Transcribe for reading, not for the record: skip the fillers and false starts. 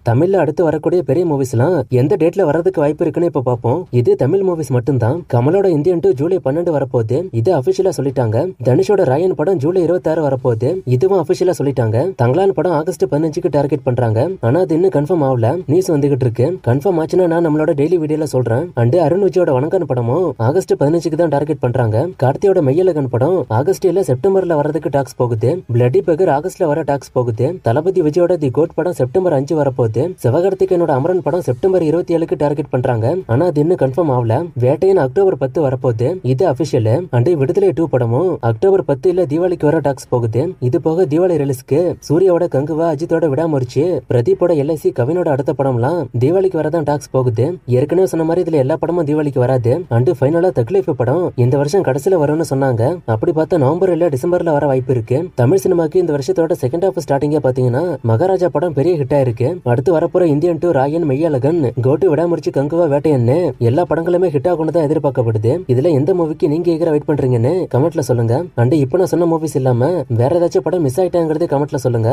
தமிழ்ல அடுத்து வரக்கூடிய பெரிய மூவிஸ்லாம் எந்த டேட்ல வரதுக்கு வாய்ப்பு இருக்குன்னு இப்ப பாப்போம். இது தமிழ் மூவிஸ் மட்டும்தான். கமலோட இந்தியன் 2 ஜூலை 12 வரப்போகுது. இது அபிஷியலா சொல்லிட்டாங்க. தனுஷோட ராயன் படம் ஜூலை 26 வரப்போகுது. இதுவும் அபிஷியலா சொல்லிட்டாங்க. தங்கலான் படம் ஆகஸ்ட் 15க்கு டார்கெட் பண்றாங்க. ஆனா அது இன்னும் கன்ஃபார்ம் ஆகல. நியூஸ் வந்துகிட்டு இருக்கு. கன்ஃபார்ம் ஆச்சுன்னா நான் நம்மளோட டெய்லி வீடியோல சொல்றேன். அண்ட் அருண் விஜயோட வணங்கான் படமும் ஆகஸ்ட் 15க்கு தான் டார்கெட் பண்றாங்க. கார்த்தியோட மெய்யழகன் படம் ஆகஸ்ட் இல்ல செப்டம்பர்ல வரதுக்கு டாக்ஸ் போகுது. பிளட்டி பெகர் ஆகஸ்ட்ல வர டாக்ஸ் போகுது. தளபதி விஜயோட தி கோட் படம் செப்டம்பர் 5 வரப்போகுது. சிவகார்த்திகேயனோட அமரன் படம் செப்டம்பர் 27க்கு டார்கெட் பண்றாங்க. ஆனா அது இன்னும் கன்ஃபார்ம் ஆகல. வேட்டையன் அக்டோபர் 10 வரப்போகுது. இது அபிஷியல். அண்ட் விடுதலை 2 படமும் அக்டோபர் 10 இல்ல தீபாவளிக்கு வர டாக்ஸ் போகுது. இது போக தீபாவளி ரிலீஸ்க்கு சூர்யாவோட கங்குவா, அஜித்தோட விடாமுயற்சி, பிரதீப்போட எல்ஐசி, கவினோட அடுத்த படம்லாம் தீபாவளிக்கு வரதான் டாக்ஸ் போகுது. ஏற்கனவே சொன்ன மாதிரி இதுல எல்லா படமும் தீபாவளிக்கு வராது. அண்ட் ஃபைனலா தக்லீஃப் படம் இந்த வருஷம் கடைசியில வரும்னு சொன்னாங்க. அப்படி பார்த்தா நவம்பர் இல்ல டிசம்பர்ல வர வாய்ப்பு இருக்கு. தமிழ் சினிமாக்கு இந்த வருஷத்தோட செகண்ட் ஹாஃப் ஸ்டார்டிங்கா பாத்தீங்கன்னா மகாராஜா படம் பெரிய ஹிட் ஆயிருக்கு. அடுத்து வரப்போற இந்தியன் 2, ராயன், மெய்யழகன், கோட்டு, விடாமுயற்சி, கங்குவா, வேட்டையன்னு எல்லா படங்களுமே ஹிட் ஆகும்னு தான் எதிர்பார்க்கப்படுது. இதுல எந்த மூவிக்கு நீங்க ஈகரா வெயிட் பண்றீங்கன்னு கமெண்ட்ல சொல்லுங்க. அண்ட் இப்போ நான் சொன்ன மூவிஸ் இல்லாம வேற ஏதாச்சும் படம் மிஸ் ஆயிட்டாங்கிறது கமெண்ட்ல சொல்லுங்க.